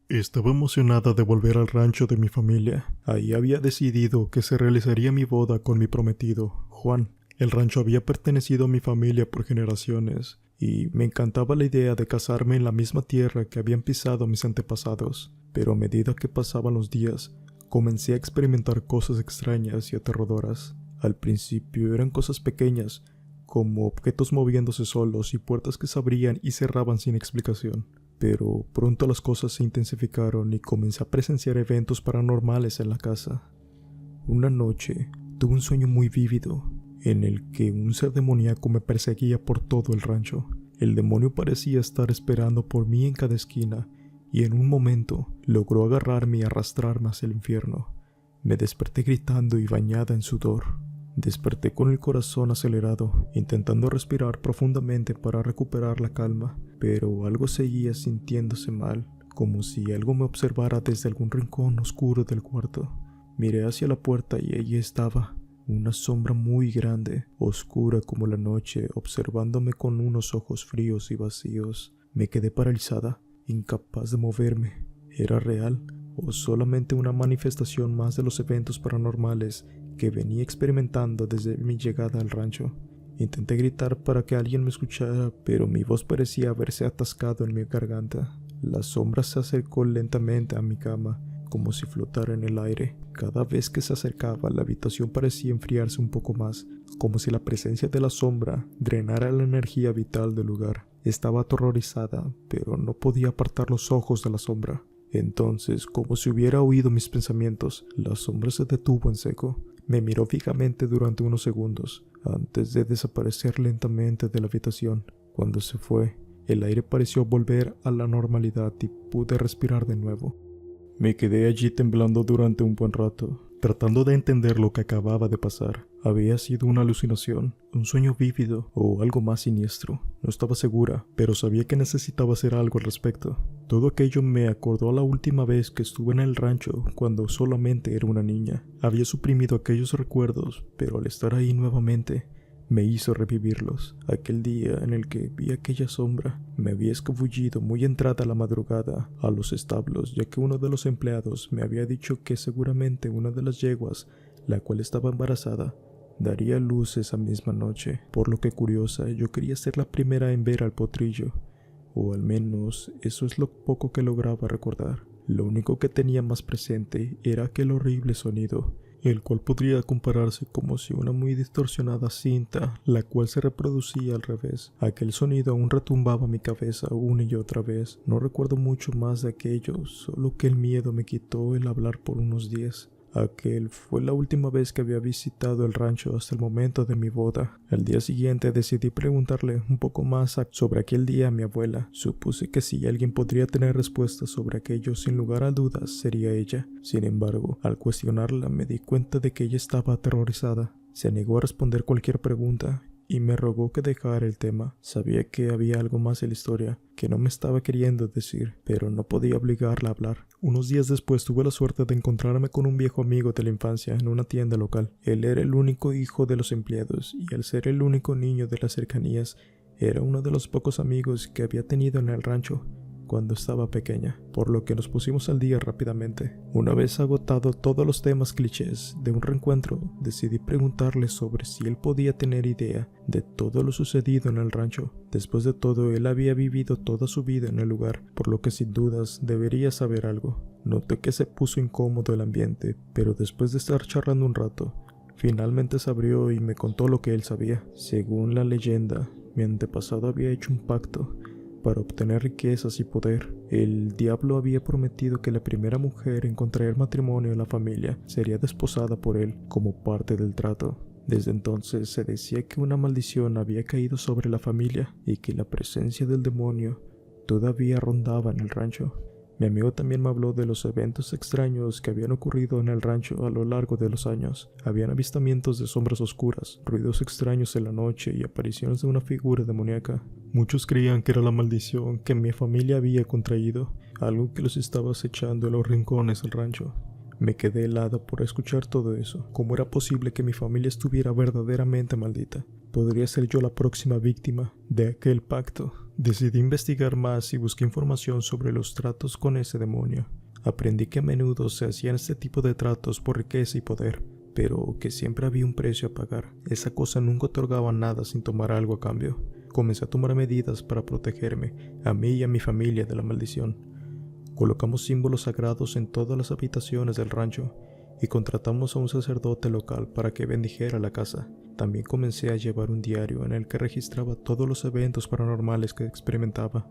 Estaba emocionada de volver al rancho de mi familia. Ahí había decidido que se realizaría mi boda con mi prometido, Juan. El rancho había pertenecido a mi familia por generaciones, y me encantaba la idea de casarme en la misma tierra que habían pisado mis antepasados. Pero a medida que pasaban los días, comencé a experimentar cosas extrañas y aterradoras. Al principio eran cosas pequeñas, como objetos moviéndose solos y puertas que se abrían y cerraban sin explicación. Pero pronto las cosas se intensificaron y comencé a presenciar eventos paranormales en la casa. Una noche tuve un sueño muy vívido, en el que un ser demoníaco me perseguía por todo el rancho. El demonio parecía estar esperando por mí en cada esquina, y en un momento logró agarrarme y arrastrarme hacia el infierno. Me desperté gritando y bañada en sudor. Desperté con el corazón acelerado, intentando respirar profundamente para recuperar la calma, pero algo seguía sintiéndose mal, como si algo me observara desde algún rincón oscuro del cuarto. Miré hacia la puerta y allí estaba, una sombra muy grande, oscura como la noche, observándome con unos ojos fríos y vacíos. Me quedé paralizada, incapaz de moverme. ¿Era real o solamente una manifestación más de los eventos paranormales que venía experimentando desde mi llegada al rancho? Intenté gritar para que alguien me escuchara, pero mi voz parecía haberse atascado en mi garganta. La sombra se acercó lentamente a mi cama, como si flotara en el aire. Cada vez que se acercaba, la habitación parecía enfriarse un poco más, como si la presencia de la sombra drenara la energía vital del lugar. Estaba aterrorizada, pero no podía apartar los ojos de la sombra. Entonces, como si hubiera oído mis pensamientos, la sombra se detuvo en seco. Me miró fijamente durante unos segundos, antes de desaparecer lentamente de la habitación. Cuando se fue, el aire pareció volver a la normalidad y pude respirar de nuevo. Me quedé allí temblando durante un buen rato, tratando de entender lo que acababa de pasar. ¿Había sido una alucinación, un sueño vívido o algo más siniestro? No estaba segura, pero sabía que necesitaba hacer algo al respecto. Todo aquello me acordó a la última vez que estuve en el rancho, cuando solamente era una niña. Había suprimido aquellos recuerdos, pero al estar ahí nuevamente, me hizo revivirlos. Aquel día en el que vi aquella sombra, me había escabullido muy entrada la madrugada a los establos, ya que uno de los empleados me había dicho que seguramente una de las yeguas, la cual estaba embarazada, daría a luz esa misma noche. Por lo que, curiosa, yo quería ser la primera en ver al potrillo, o al menos eso es lo poco que lograba recordar. Lo único que tenía más presente era aquel horrible sonido, el cual podría compararse como si una muy distorsionada cinta, la cual se reproducía al revés. Aquel sonido aún retumbaba en mi cabeza una y otra vez. No recuerdo mucho más de aquello, solo que el miedo me quitó el hablar por unos días. Aquel fue la última vez que había visitado el rancho hasta el momento de mi boda. Al día siguiente decidí preguntarle un poco más sobre aquel día a mi abuela. Supuse que si alguien podría tener respuestas sobre aquello, sin lugar a dudas sería ella. Sin embargo, al cuestionarla me di cuenta de que ella estaba aterrorizada. Se negó a responder cualquier pregunta y me rogó que dejara el tema. Sabía que había algo más en la historia que no me estaba queriendo decir, pero no podía obligarla a hablar. Unos días después tuve la suerte de encontrarme con un viejo amigo de la infancia en una tienda local. Él era el único hijo de los empleados y al ser el único niño de las cercanías, era uno de los pocos amigos que había tenido en el rancho cuando estaba pequeña, por lo que nos pusimos al día rápidamente. Una vez agotado todos los temas clichés de un reencuentro, decidí preguntarle sobre si él podía tener idea de todo lo sucedido en el rancho. Después de todo, él había vivido toda su vida en el lugar, por lo que sin dudas debería saber algo. Noté que se puso incómodo el ambiente, pero después de estar charlando un rato, finalmente se abrió y me contó lo que él sabía. Según la leyenda, mi antepasado había hecho un pacto para obtener riquezas y poder. El diablo había prometido que la primera mujer en contraer matrimonio en la familia sería desposada por él como parte del trato. Desde entonces se decía que una maldición había caído sobre la familia y que la presencia del demonio todavía rondaba en el rancho. Mi amigo también me habló de los eventos extraños que habían ocurrido en el rancho a lo largo de los años. Habían avistamientos de sombras oscuras, ruidos extraños en la noche y apariciones de una figura demoníaca. Muchos creían que era la maldición que mi familia había contraído, algo que los estaba acechando en los rincones del rancho. Me quedé helada por escuchar todo eso. ¿Cómo era posible que mi familia estuviera verdaderamente maldita? ¿Podría ser yo la próxima víctima de aquel pacto? Decidí investigar más y busqué información sobre los tratos con ese demonio. Aprendí que a menudo se hacían este tipo de tratos por riqueza y poder, pero que siempre había un precio a pagar. Esa cosa nunca otorgaba nada sin tomar algo a cambio. Comencé a tomar medidas para protegerme, a mí y a mi familia, de la maldición. Colocamos símbolos sagrados en todas las habitaciones del rancho y contratamos a un sacerdote local para que bendijera la casa. También comencé a llevar un diario en el que registraba todos los eventos paranormales que experimentaba.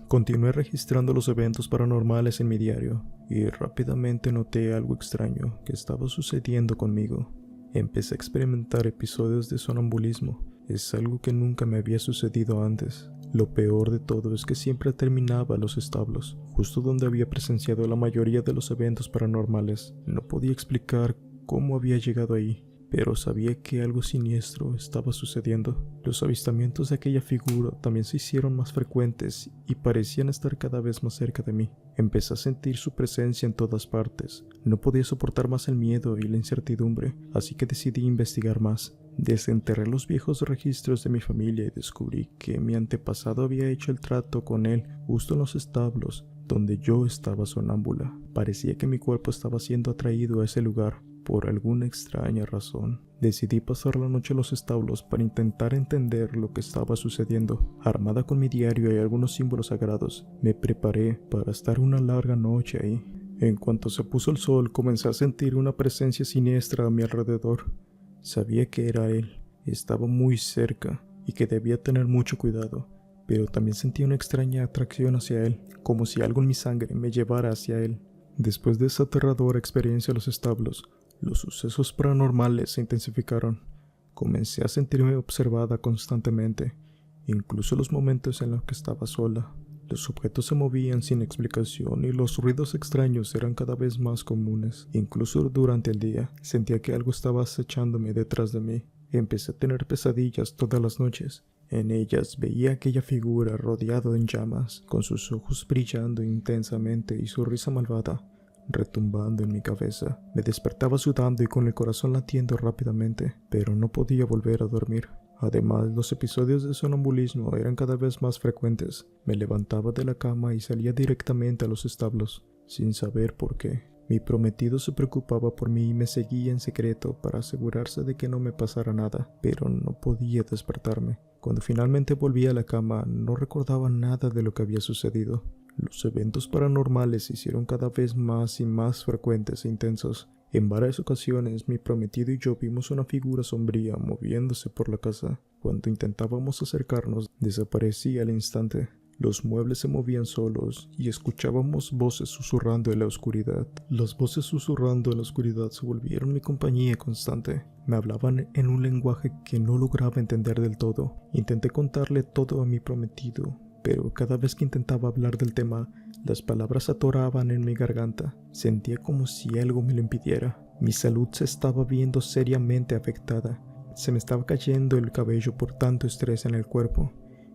Continué registrando los eventos paranormales en mi diario y rápidamente noté algo extraño que estaba sucediendo conmigo. Empecé a experimentar episodios de sonambulismo. Es algo que nunca me había sucedido antes. Lo peor de todo es que siempre terminaba en los establos, justo donde había presenciado la mayoría de los eventos paranormales. No podía explicar cómo había llegado ahí, pero sabía que algo siniestro estaba sucediendo. Los avistamientos de aquella figura también se hicieron más frecuentes y parecían estar cada vez más cerca de mí. Empecé a sentir su presencia en todas partes. No podía soportar más el miedo y la incertidumbre, así que decidí investigar más. Desenterré los viejos registros de mi familia y descubrí que mi antepasado había hecho el trato con él justo en los establos donde yo estaba sonámbula. Parecía que mi cuerpo estaba siendo atraído a ese lugar por alguna extraña razón. Decidí pasar la noche en los establos para intentar entender lo que estaba sucediendo. Armada con mi diario y algunos símbolos sagrados, me preparé para estar una larga noche ahí. En cuanto se puso el sol, comencé a sentir una presencia siniestra a mi alrededor. Sabía que era él, estaba muy cerca y que debía tener mucho cuidado, pero también sentía una extraña atracción hacia él, como si algo en mi sangre me llevara hacia él. Después de esa aterradora experiencia en los establos, los sucesos paranormales se intensificaron. Comencé a sentirme observada constantemente, incluso los momentos en los que estaba sola. Los objetos se movían sin explicación y los ruidos extraños eran cada vez más comunes. Incluso durante el día, sentía que algo estaba acechándome detrás de mí. Empecé a tener pesadillas todas las noches. En ellas veía aquella figura rodeado en llamas, con sus ojos brillando intensamente y su risa malvada retumbando en mi cabeza. Me despertaba sudando y con el corazón latiendo rápidamente, pero no podía volver a dormir. Además, los episodios de sonambulismo eran cada vez más frecuentes. Me levantaba de la cama y salía directamente a los establos, sin saber por qué. Mi prometido se preocupaba por mí y me seguía en secreto para asegurarse de que no me pasara nada, pero no podía despertarme. Cuando finalmente volví a la cama, no recordaba nada de lo que había sucedido. Los eventos paranormales se hicieron cada vez más y más frecuentes e intensos. En varias ocasiones, mi prometido y yo vimos una figura sombría moviéndose por la casa. Cuando intentábamos acercarnos, desaparecía al instante. Los muebles se movían solos y escuchábamos voces susurrando en la oscuridad. Las voces susurrando en la oscuridad se volvieron mi compañía constante. Me hablaban en un lenguaje que no lograba entender del todo. Intenté contarle todo a mi prometido, pero cada vez que intentaba hablar del tema, las palabras se atoraban en mi garganta. Sentía como si algo me lo impidiera. Mi salud se estaba viendo seriamente afectada. Se me estaba cayendo el cabello por tanto estrés en el cuerpo,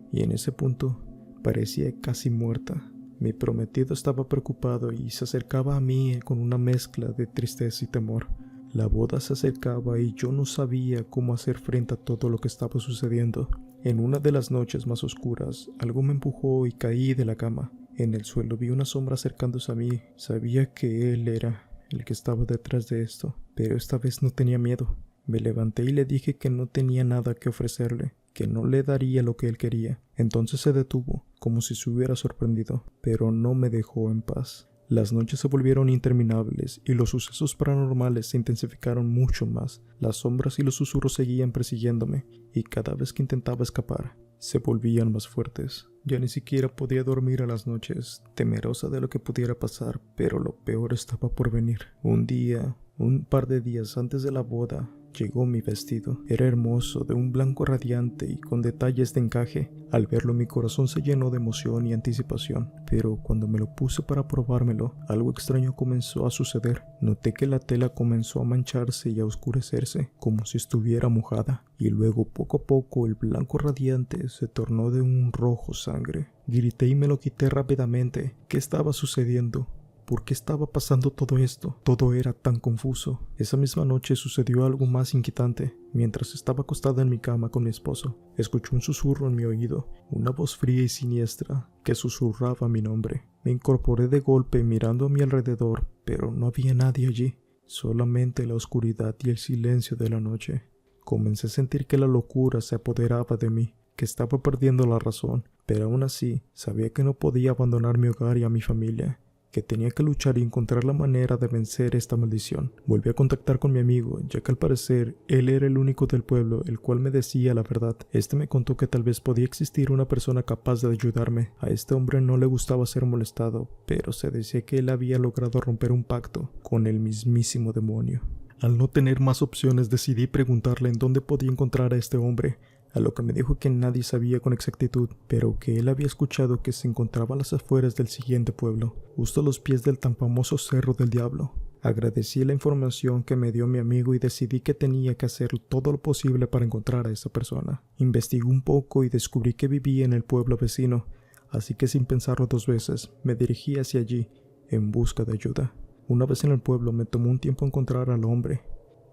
y en ese punto parecía casi muerta. Mi prometido estaba preocupado y se acercaba a mí con una mezcla de tristeza y temor. La boda se acercaba y yo no sabía cómo hacer frente a todo lo que estaba sucediendo. En una de las noches más oscuras, algo me empujó y caí de la cama. En el suelo vi una sombra acercándose a mí. Sabía que él era el que estaba detrás de esto, pero esta vez no tenía miedo. Me levanté y le dije que no tenía nada que ofrecerle, que no le daría lo que él quería. Entonces se detuvo, como si se hubiera sorprendido, pero no me dejó en paz. Las noches se volvieron interminables y los sucesos paranormales se intensificaron mucho más. Las sombras y los susurros seguían persiguiéndome, y cada vez que intentaba escapar, se volvían más fuertes. Ya ni siquiera podía dormir a las noches, temerosa de lo que pudiera pasar, pero lo peor estaba por venir. Un par de días antes de la boda, llegó mi vestido. Era hermoso, de un blanco radiante y con detalles de encaje. Al verlo mi corazón se llenó de emoción y anticipación, pero cuando me lo puse para probármelo, algo extraño comenzó a suceder. Noté que la tela comenzó a mancharse y a oscurecerse, como si estuviera mojada, y luego poco a poco el blanco radiante se tornó de un rojo sangre. Grité y me lo quité rápidamente. ¿Qué estaba sucediendo? por qué estaba pasando todo esto. Todo era tan confuso. Esa misma noche sucedió algo más inquietante. Mientras estaba acostada en mi cama con mi esposo, escuché un susurro en mi oído, una voz fría y siniestra que susurraba mi nombre. Me incorporé de golpe mirando a mi alrededor, pero no había nadie allí, solamente la oscuridad y el silencio de la noche. Comencé a sentir que la locura se apoderaba de mí, que estaba perdiendo la razón, pero aún así sabía que no podía abandonar mi hogar y a mi familia, que tenía que luchar y encontrar la manera de vencer esta maldición. Volví a contactar con mi amigo, ya que al parecer él era el único del pueblo el cual me decía la verdad. Este me contó que tal vez podía existir una persona capaz de ayudarme. A este hombre no le gustaba ser molestado, pero se decía que él había logrado romper un pacto con el mismísimo demonio. Al no tener más opciones, decidí preguntarle en dónde podía encontrar a este hombre, a lo que me dijo que nadie sabía con exactitud, pero que él había escuchado que se encontraba a las afueras del siguiente pueblo, justo a los pies del tan famoso Cerro del Diablo. Agradecí la información que me dio mi amigo y decidí que tenía que hacer todo lo posible para encontrar a esa persona. Investigué un poco y descubrí que vivía en el pueblo vecino, así que sin pensarlo dos veces, me dirigí hacia allí, en busca de ayuda. Una vez en el pueblo me tomó un tiempo encontrar al hombre,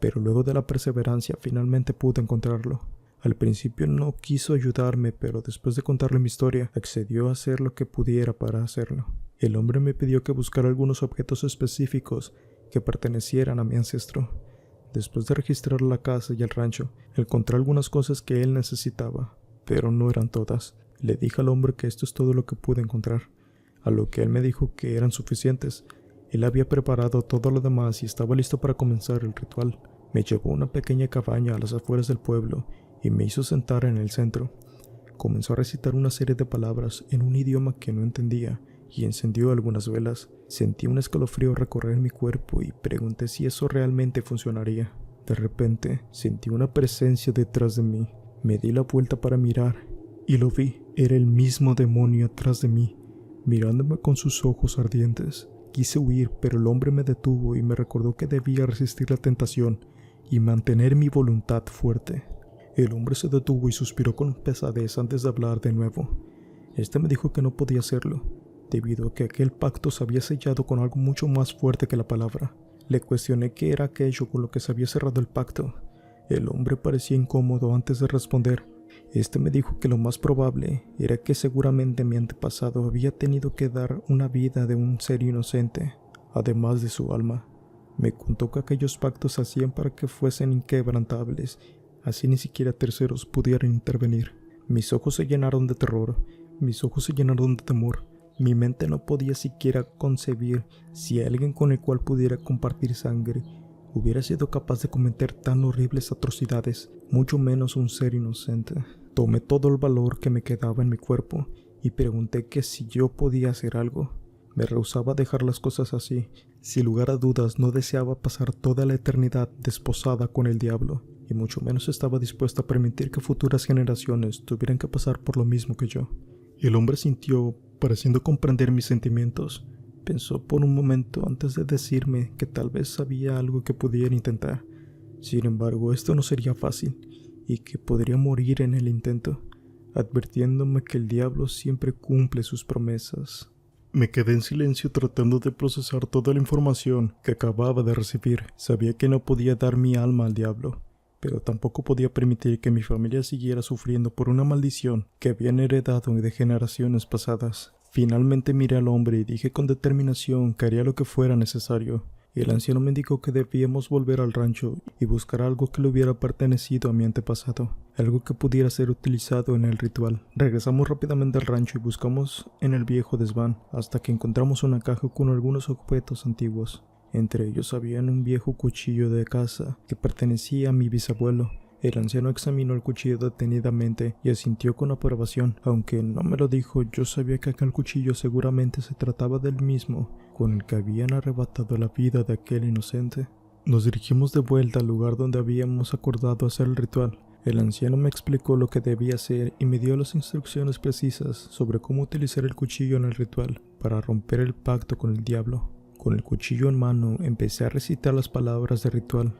pero luego de la perseverancia finalmente pude encontrarlo. Al principio no quiso ayudarme, pero después de contarle mi historia, accedió a hacer lo que pudiera para hacerlo. El hombre me pidió que buscara algunos objetos específicos que pertenecieran a mi ancestro. Después de registrar la casa y el rancho, encontré algunas cosas que él necesitaba, pero no eran todas. Le dije al hombre que esto es todo lo que pude encontrar, a lo que él me dijo que eran suficientes. Él había preparado todo lo demás y estaba listo para comenzar el ritual. Me llevó a una pequeña cabaña a las afueras del pueblo y me hizo sentar en el centro. Comenzó a recitar una serie de palabras en un idioma que no entendía y encendió algunas velas. Sentí un escalofrío recorrer mi cuerpo y pregunté si eso realmente funcionaría. De repente sentí una presencia detrás de mí. Me di la vuelta para mirar y lo vi. Era el mismo demonio atrás de mí, mirándome con sus ojos ardientes. Quise huir, pero el hombre me detuvo y me recordó que debía resistir la tentación y mantener mi voluntad fuerte. El hombre se detuvo y suspiró con pesadez antes de hablar de nuevo. Este me dijo que no podía hacerlo, debido a que aquel pacto se había sellado con algo mucho más fuerte que la palabra. Le cuestioné qué era aquello con lo que se había cerrado el pacto. El hombre parecía incómodo antes de responder. Este me dijo que lo más probable era que seguramente mi antepasado había tenido que dar una vida de un ser inocente, además de su alma. Me contó que aquellos pactos se hacían para que fuesen inquebrantables, así ni siquiera terceros pudieran intervenir. Mis ojos se llenaron de terror, mis ojos se llenaron de temor. Mi mente no podía siquiera concebir si alguien con el cual pudiera compartir sangre hubiera sido capaz de cometer tan horribles atrocidades, mucho menos un ser inocente. Tomé todo el valor que me quedaba en mi cuerpo y pregunté que si yo podía hacer algo. Me rehusaba a dejar las cosas así. Sin lugar a dudas no deseaba pasar toda la eternidad desposada con el diablo, y mucho menos estaba dispuesto a permitir que futuras generaciones tuvieran que pasar por lo mismo que yo. El hombre sintió, pareciendo comprender mis sentimientos. Pensó por un momento antes de decirme que tal vez había algo que pudiera intentar. Sin embargo, esto no sería fácil y que podría morir en el intento, advirtiéndome que el diablo siempre cumple sus promesas. Me quedé en silencio tratando de procesar toda la información que acababa de recibir. Sabía que no podía dar mi alma al diablo, pero tampoco podía permitir que mi familia siguiera sufriendo por una maldición que habían heredado de generaciones pasadas. Finalmente miré al hombre y dije con determinación que haría lo que fuera necesario. El anciano me indicó que debíamos volver al rancho y buscar algo que le hubiera pertenecido a mi antepasado, algo que pudiera ser utilizado en el ritual. Regresamos rápidamente al rancho y buscamos en el viejo desván hasta que encontramos una caja con algunos objetos antiguos. Entre ellos había un viejo cuchillo de caza que pertenecía a mi bisabuelo. El anciano examinó el cuchillo detenidamente y asintió con aprobación. Aunque no me lo dijo, yo sabía que aquel cuchillo seguramente se trataba del mismo con el que habían arrebatado la vida de aquel inocente. Nos dirigimos de vuelta al lugar donde habíamos acordado hacer el ritual. El anciano me explicó lo que debía hacer y me dio las instrucciones precisas sobre cómo utilizar el cuchillo en el ritual para romper el pacto con el diablo. Con el cuchillo en mano empecé a recitar las palabras del ritual.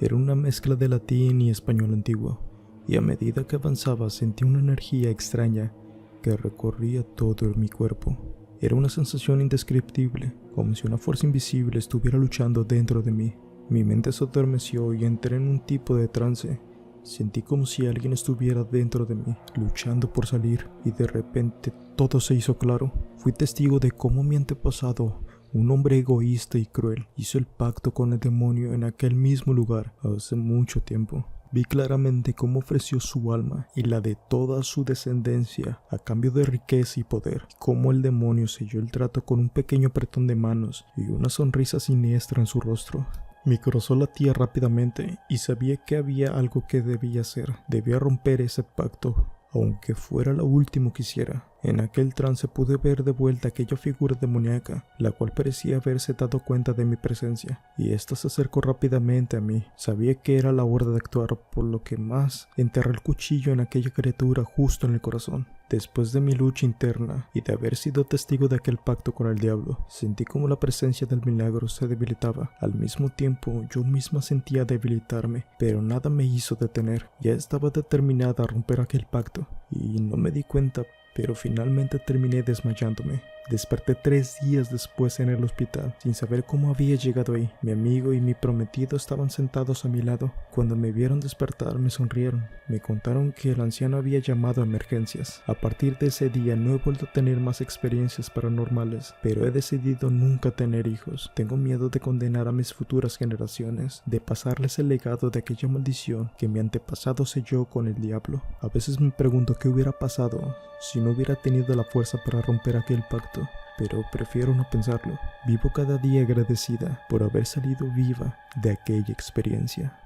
Era una mezcla de latín y español antiguo, y a medida que avanzaba sentí una energía extraña que recorría todo mi cuerpo. Era una sensación indescriptible, como si una fuerza invisible estuviera luchando dentro de mí. Mi mente se adormeció y entré en un tipo de trance. Sentí como si alguien estuviera dentro de mí, luchando por salir, y de repente todo se hizo claro. Fui testigo de cómo mi antepasado, un hombre egoísta y cruel, hizo el pacto con el demonio en aquel mismo lugar hace mucho tiempo. Vi claramente cómo ofreció su alma y la de toda su descendencia a cambio de riqueza y poder, cómo el demonio selló el trato con un pequeño apretón de manos y una sonrisa siniestra en su rostro. Mi corazón latía rápidamente y sabía que había algo que debía hacer. Debía romper ese pacto, aunque fuera lo último que hiciera. En aquel trance pude ver de vuelta aquella figura demoníaca, la cual parecía haberse dado cuenta de mi presencia, y ésta se acercó rápidamente a mí. Sabía que era la hora de actuar, por lo que más enterré el cuchillo en aquella criatura justo en el corazón. Después de mi lucha interna y de haber sido testigo de aquel pacto con el diablo, sentí como la presencia del milagro se debilitaba. Al mismo tiempo, yo misma sentía debilitarme, pero nada me hizo detener. Ya estaba determinada a romper aquel pacto, y no me di cuenta, pero finalmente terminé desmayándome. Desperté 3 días después en el hospital, sin saber cómo había llegado ahí. Mi amigo y mi prometido estaban sentados a mi lado. Cuando me vieron despertar, me sonrieron. Me contaron que el anciano había llamado a emergencias. A partir de ese día no he vuelto a tener más experiencias paranormales, pero he decidido nunca tener hijos. Tengo miedo de condenar a mis futuras generaciones, de pasarles el legado de aquella maldición que mi antepasado selló con el diablo. A veces me pregunto qué hubiera pasado si no hubiera tenido la fuerza para romper aquel pacto, pero prefiero no pensarlo. Vivo cada día agradecida por haber salido viva de aquella experiencia.